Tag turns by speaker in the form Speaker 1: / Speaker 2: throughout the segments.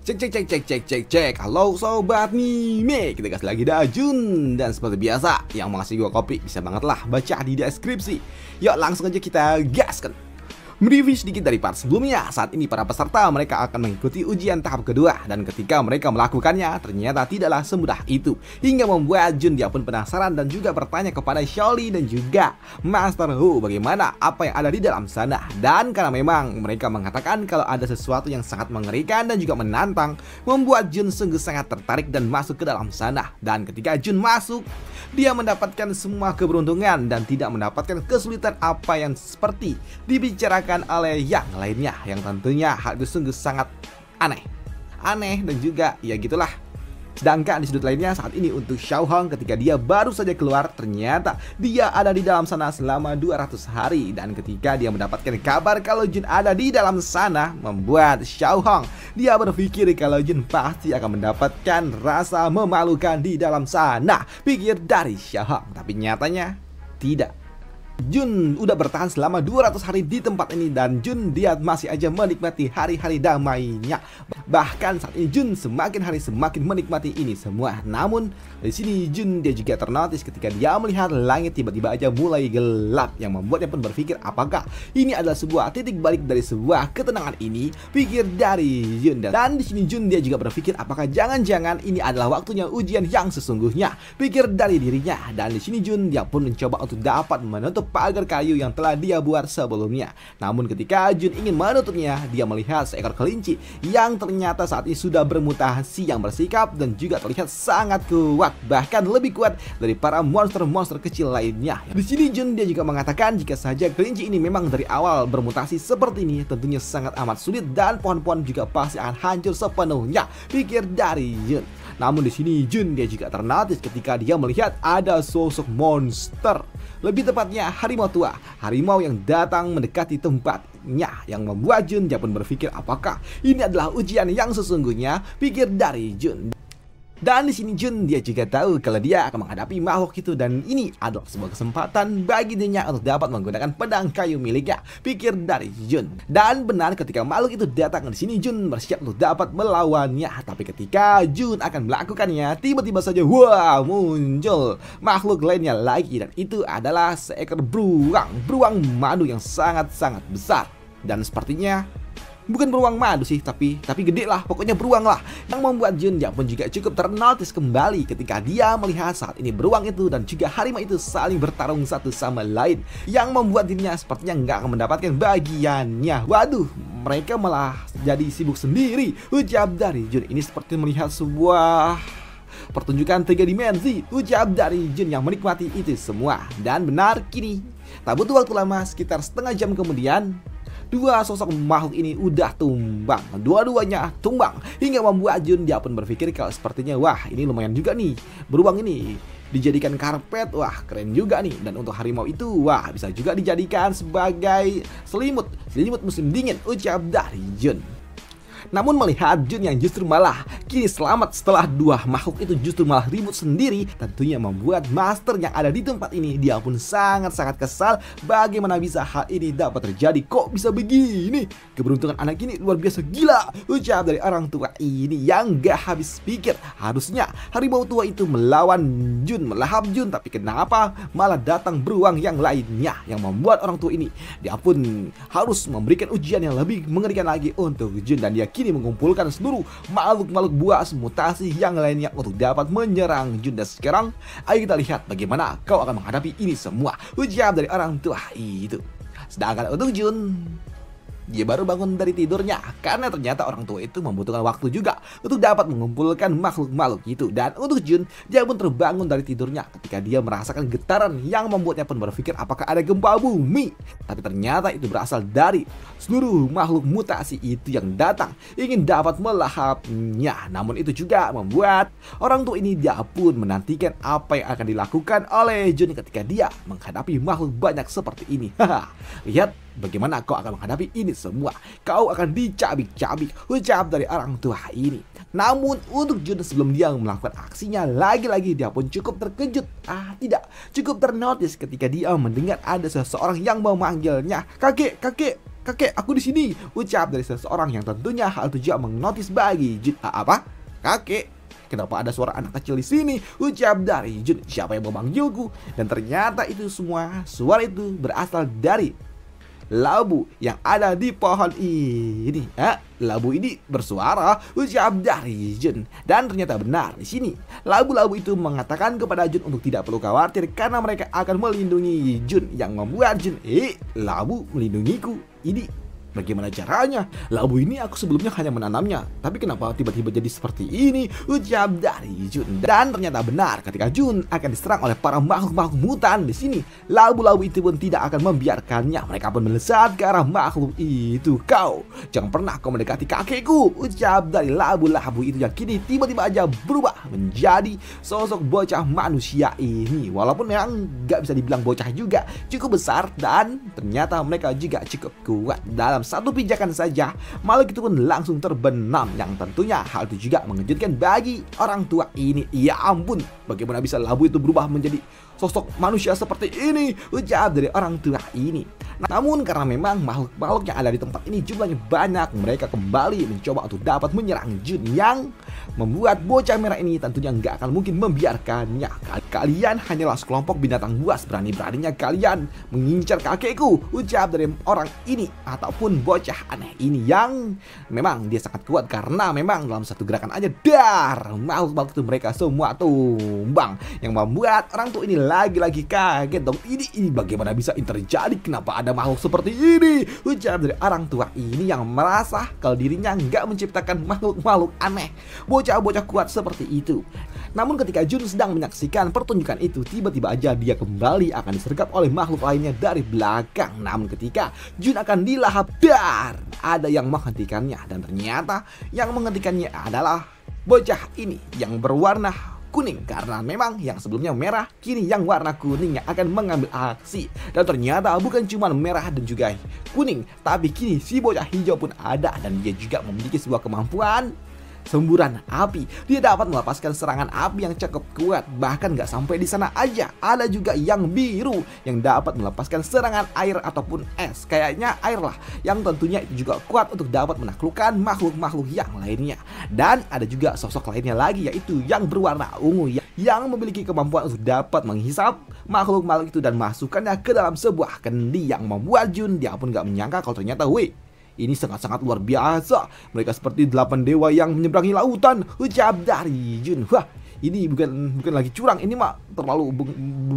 Speaker 1: Cek cek cek cek cek cek cek. Halo sobat mime, kita kasih lagi dah Jun. Dan seperti biasa, yang mau ngasih gua kopi bisa banget lah baca di deskripsi. Yuk langsung aja kita gaskan. Mereview sedikit dari part sebelumnya. Saat ini para peserta mereka akan mengikuti ujian tahap kedua, dan ketika mereka melakukannya ternyata tidaklah semudah itu, hingga membuat Jun dia pun penasaran dan juga bertanya kepada Xiaoli dan juga Master Hu bagaimana apa yang ada di dalam sana. Dan karena memang mereka mengatakan kalau ada sesuatu yang sangat mengerikan dan juga menantang, membuat Jun sungguh sangat tertarik dan masuk ke dalam sana. Dan ketika Jun masuk, dia mendapatkan semua keberuntungan dan tidak mendapatkan kesulitan apa yang seperti dibicarakan oleh yang lainnya, yang tentunya hal itu sungguh sangat aneh dan juga ya gitulah. Sedangkan di sudut lainnya saat ini untuk Xiaohong, ketika dia baru saja keluar ternyata dia ada di dalam sana selama 200 hari, dan ketika dia mendapatkan kabar kalau Jun ada di dalam sana, membuat Xiaohong dia berpikir kalau Jun pasti akan mendapatkan rasa memalukan di dalam sana, pikir dari Xiaohong. Tapi nyatanya tidak. Jun udah bertahan selama 200 hari di tempat ini, dan Jun dia masih aja menikmati hari-hari damainya. Bahkan saat ini Jun semakin hari semakin menikmati ini semua. Namun di sini Jun dia juga ternotis ketika dia melihat langit tiba-tiba aja mulai gelap, yang membuatnya pun berpikir apakah ini adalah sebuah titik balik dari sebuah ketenangan ini, pikir dari Jun. Dan di sini Jun dia juga berpikir apakah jangan-jangan ini adalah waktunya ujian yang sesungguhnya, pikir dari dirinya. Dan di sini Jun dia pun mencoba untuk dapat menutup pagar kayu yang telah dia buat sebelumnya. Namun ketika Jun ingin menutupnya, dia melihat seekor kelinci yang ternyata saat ini sudah bermutasi, yang bersikap dan juga terlihat sangat kuat, bahkan lebih kuat dari para monster-monster kecil lainnya. Di sini Jun dia juga mengatakan jika saja kelinci ini memang dari awal bermutasi seperti ini, tentunya sangat amat sulit dan pohon-pohon juga pasti akan hancur sepenuhnya, pikir dari Jun. Namun di sini Jun dia juga ternotis ketika dia melihat ada sosok monster, lebih tepatnya harimau tua, harimau yang datang mendekati tempatnya, yang membuat Jun dia pun berpikir apakah ini adalah ujian yang sesungguhnya, pikir dari Jun. Dan di sini Jun dia juga tahu kalau dia akan menghadapi makhluk itu, dan ini adalah sebuah kesempatan bagi dirinya untuk dapat menggunakan pedang kayu miliknya, pikir dari Jun. Dan benar ketika makhluk itu datang, di sini Jun bersiap untuk dapat melawannya. Tapi ketika Jun akan melakukannya, tiba-tiba saja wah muncul makhluk lainnya lagi, dan itu adalah seekor beruang madu yang sangat-sangat besar. Dan sepertinya bukan beruang madu sih, tapi gede lah, pokoknya beruang lah, yang membuat Jun dia pun juga cukup ternotis kembali ketika dia melihat saat ini beruang itu dan juga harimau itu saling bertarung satu sama lain, yang membuat dirinya sepertinya nggak akan mendapatkan bagiannya. Waduh, mereka malah jadi sibuk sendiri, ucap dari Jun. Ini seperti melihat sebuah pertunjukan 3 dimensi, ucap dari Jun yang menikmati itu semua. Dan benar, kini tak butuh waktu lama, sekitar setengah jam kemudian dua sosok makhluk ini udah tumbang. Dua-duanya tumbang hingga membuat Jun dia pun berpikir kalau sepertinya wah ini lumayan juga nih, beruang ini dijadikan karpet, wah keren juga nih. Dan untuk harimau itu wah bisa juga dijadikan sebagai selimut musim dingin, ucap dari Jun. Namun melihat Jun yang justru malah kini selamat setelah dua makhluk itu justru malah ribut sendiri, tentunya membuat master yang ada di tempat ini dia pun sangat-sangat kesal. Bagaimana bisa hal ini dapat terjadi, kok bisa begini? Keberuntungan anak ini luar biasa gila, ucap dari orang tua ini yang gak habis pikir. Harusnya harimau tua itu melawan Jun, melahap Jun, tapi kenapa malah datang beruang yang lainnya, yang membuat orang tua ini dia pun harus memberikan ujian yang lebih mengerikan lagi untuk Jun. Dan dia kini mengumpulkan seluruh makhluk-makhluk buas mutasi yang lainnya untuk dapat menyerang Jun. Dan sekarang ayo kita lihat bagaimana kau akan menghadapi ini semua, ucap dari orang tua itu. Sedangkan untuk Jun, dia baru bangun dari tidurnya karena ternyata orang tua itu membutuhkan waktu juga untuk dapat mengumpulkan makhluk-makhluk itu. Dan untuk Jun, dia pun terbangun dari tidurnya ketika dia merasakan getaran yang membuatnya pun berpikir apakah ada gempa bumi. Tapi ternyata itu berasal dari seluruh makhluk mutasi itu yang datang ingin dapat melahapnya. Namun itu juga membuat orang tua ini dia pun menantikan apa yang akan dilakukan oleh Jun ketika dia menghadapi makhluk banyak seperti ini. Lihat bagaimana kau akan menghadapi ini semua, kau akan dicabik-cabik, ucap dari orang tua ini. Namun untuk Jun sebelum dia melakukan aksinya, lagi-lagi dia pun cukup terkejut, cukup ternotis ketika dia mendengar ada seseorang yang memanggilnya, kakek, kakek, kakek, aku di sini, ucap dari seseorang yang tentunya hal itu juga menotis bagi Jun. Apa? Kakek? Kenapa ada suara anak kecil di sini? Ucap dari Jun. Siapa yang memanggilku? Dan ternyata itu semua suara itu berasal dari labu yang ada di pohon ini. Labu ini bersuara, ucap dari Jun. Dan ternyata benar di sini. Labu-labu itu mengatakan kepada Jun untuk tidak perlu khawatir karena mereka akan melindungi Jun, yang membuat Jun, labu melindungiku. Ini bagaimana caranya? Labu ini aku sebelumnya hanya menanamnya, tapi kenapa tiba-tiba jadi seperti ini? Ucap dari Jun. Dan ternyata benar, ketika Jun akan diserang oleh para makhluk-makhluk mutan di sini, labu-labu itu pun tidak akan membiarkannya. Mereka pun melesat ke arah makhluk itu. Kau jangan pernah kau mendekati kakekku, ucap dari labu-labu itu yang kini tiba-tiba aja berubah menjadi sosok bocah manusia ini. Walaupun yang gak bisa dibilang bocah juga, cukup besar, dan ternyata mereka juga cukup kuat. Dalam satu pijakan saja, makhluk itu pun langsung terbenam, yang tentunya hal itu juga mengejutkan bagi orang tua ini. Ya ampun, bagaimana bisa labu itu berubah menjadi sosok manusia seperti ini, ucap dari orang tua ini. Namun karena memang makhluk-makhluk yang ada di tempat ini jumlahnya banyak, mereka kembali mencoba untuk dapat menyerang Jun, yang membuat bocah merah ini tentunya nggak akan mungkin membiarkannya. Kalian hanyalah sekelompok binatang buas, berani-beraninya kalian mengincar kakekku, ucap dari orang ini ataupun bocah aneh ini, yang memang dia sangat kuat karena memang dalam satu gerakan aja makhluk-makhluk itu mereka semua tumbang, yang membuat orang tua ini lagi-lagi kaget dong. Ini bagaimana bisa terjadi? Kenapa ada makhluk seperti ini? Ucap dari orang tua ini yang merasa kalau dirinya nggak menciptakan makhluk-makhluk aneh, bocah-bocah kuat seperti itu. Namun ketika Jun sedang menyaksikan pertunjukan itu, tiba-tiba aja dia kembali akan disergap oleh makhluk lainnya dari belakang. Namun ketika Jun akan dilahap, ada yang menghentikannya, dan ternyata yang menghentikannya adalah bocah ini yang berwarna kuning, karena memang yang sebelumnya merah, kini yang warna kuning yang akan mengambil aksi. Dan ternyata bukan cuma merah dan juga kuning, tapi kini si bocah hijau pun ada, dan dia juga memiliki sebuah kemampuan semburan api. Dia dapat melepaskan serangan api yang cukup kuat. Bahkan gak sampai di sana aja, ada juga yang biru yang dapat melepaskan serangan air ataupun es. Kayaknya air lah, yang tentunya itu juga kuat untuk dapat menaklukkan makhluk-makhluk yang lainnya. Dan ada juga sosok lainnya lagi, yaitu yang berwarna ungu, yang memiliki kemampuan untuk dapat menghisap makhluk-makhluk itu dan masukkannya ke dalam sebuah kendi, yang membuat Jun dia pun gak menyangka kalau ternyata ini sangat-sangat luar biasa. Mereka seperti 8 dewa yang menyeberangi lautan, ucap dari Jun. Wah, ini bukan lagi curang, ini mah terlalu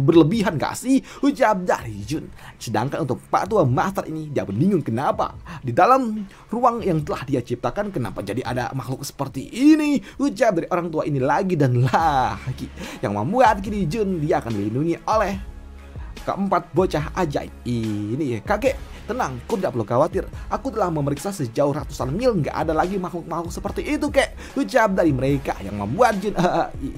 Speaker 1: berlebihan gak sih? Ucap dari Jun. Sedangkan untuk Pak Tua Master ini, dia bingung kenapa di dalam ruang yang telah dia ciptakan kenapa jadi ada makhluk seperti ini. Ucap dari orang tua ini lagi dan lagi, yang membuat kini Jun dia akan dilindungi oleh keempat bocah ajaib ini. Kakek, tenang, kau tidak perlu khawatir. Aku telah memeriksa sejauh ratusan mil, nggak ada lagi makhluk-makhluk seperti itu, kek, ucap dari mereka, yang membuat Jun,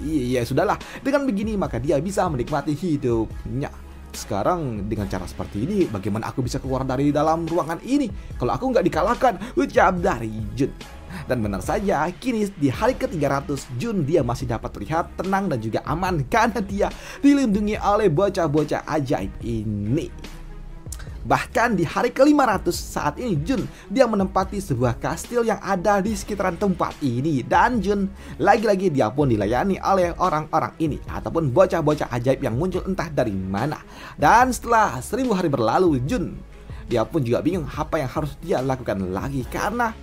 Speaker 1: iya sudahlah, dengan begini maka dia bisa menikmati hidupnya. Sekarang dengan cara seperti ini, bagaimana aku bisa keluar dari dalam ruangan ini kalau aku nggak dikalahkan, ucap dari Jun. Dan benar saja, kini di hari ke-300 Jun dia masih dapat terlihat tenang dan juga aman karena dia dilindungi oleh bocah-bocah ajaib ini. Bahkan di hari ke-500 saat ini Jun dia menempati sebuah kastil yang ada di sekitaran tempat ini, dan Jun lagi-lagi dia pun dilayani oleh orang-orang ini ataupun bocah-bocah ajaib yang muncul entah dari mana. Dan setelah 1000 hari berlalu, Jun dia pun juga bingung apa yang harus dia lakukan lagi karena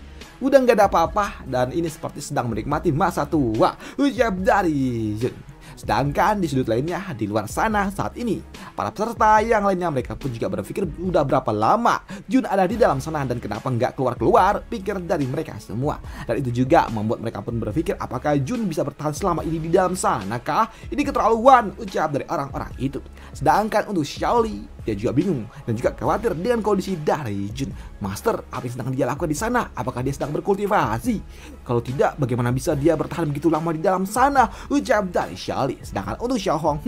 Speaker 1: udah nggak ada apa-apa, dan ini seperti sedang menikmati masa tua, ucap dari Jun. Sedangkan di sudut lainnya, di luar sana saat ini, para peserta yang lainnya mereka pun juga berpikir udah berapa lama Jun ada di dalam sana dan kenapa nggak keluar-keluar, pikir dari mereka semua. Dan itu juga membuat mereka pun berpikir apakah Jun bisa bertahan selama ini di dalam sana kah? Ini keterlaluan, ucap dari orang-orang itu. Sedangkan untuk Xiaoli, dia juga bingung dan juga khawatir dengan kondisi dari Jun. Master, apa yang sedang dia lakukan di sana? Apakah dia sedang berkultivasi? Kalau tidak, bagaimana bisa dia bertahan begitu lama di dalam sana? Ucap dari Xiaoli. Sedangkan untuk Xiaohong,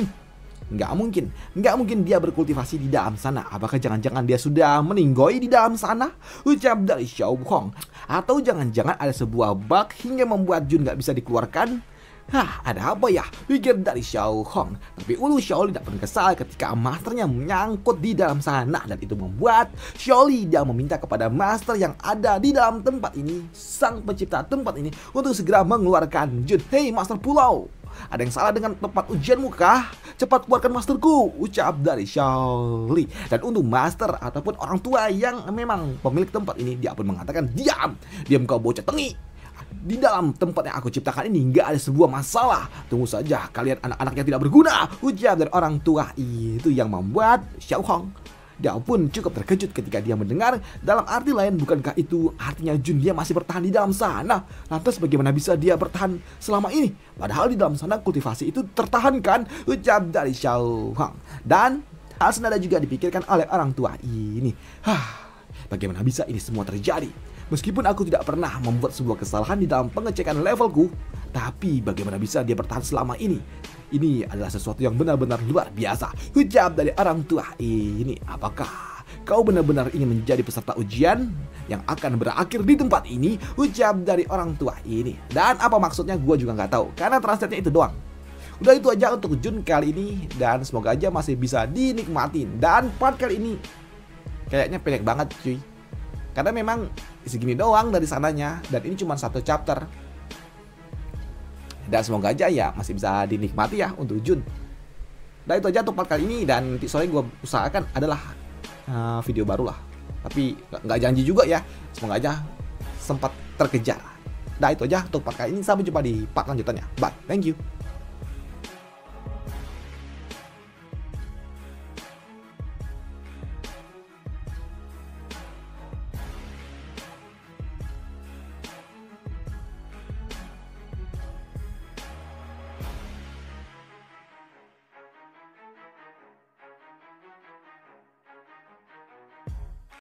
Speaker 1: nggak mungkin dia berkultivasi di dalam sana. Apakah jangan-jangan dia sudah meninggoy di dalam sana? Ucap dari Xiaohong. Atau jangan-jangan ada sebuah bug hingga membuat Jun nggak bisa dikeluarkan Hah, ada apa ya? Pikir dari Xiao Hong. Tapi ulu Xiaoli tidak pernah kesal ketika masternya menyangkut di dalam sana. Dan itu membuat Xiaoli dia meminta kepada master yang ada di dalam tempat ini, sang pencipta tempat ini, untuk segera mengeluarkan Jun. Hei master pulau, ada yang salah dengan tempat ujianmu kah? Cepat keluarkan masterku, ucap dari Xiaoli. Dan untuk master ataupun orang tua yang memang pemilik tempat ini, dia pun mengatakan, diam kau bocah tengi. Di dalam tempat yang aku ciptakan ini nggak ada sebuah masalah. Tunggu saja kalian anak-anak yang tidak berguna, ucap dari orang tua itu, yang membuat Xiao Hong dia pun cukup terkejut ketika dia mendengar. Dalam arti lain, bukankah itu artinya Jun dia masih bertahan di dalam sana? Lantas bagaimana bisa dia bertahan selama ini? Padahal di dalam sana kultivasi itu tertahankan, ucap dari Xiao Hong. Dan hal senada juga dipikirkan oleh orang tua ini. Bagaimana bisa ini semua terjadi? Meskipun aku tidak pernah membuat sebuah kesalahan di dalam pengecekan levelku, tapi bagaimana bisa dia bertahan selama ini? Ini adalah sesuatu yang benar-benar luar biasa, ucap dari orang tua ini. Apakah kau benar-benar ingin menjadi peserta ujian yang akan berakhir di tempat ini? Ucap dari orang tua ini. Dan apa maksudnya gue juga nggak tahu, karena translate-nya itu doang. Udah itu aja untuk Jun kali ini, dan semoga aja masih bisa dinikmatin. Dan part kali ini kayaknya pendek banget cuy, karena memang segini doang dari sananya, dan ini cuma satu chapter. Dan semoga aja ya masih bisa dinikmati ya untuk Jun. Dan itu aja untuk part kali ini, dan nanti sore gue usahakan adalah video baru lah. Tapi nggak janji juga ya, semoga aja sempat terkejar. Nah itu aja untuk part kali ini, sampai jumpa di part lanjutannya. Bye, thank you.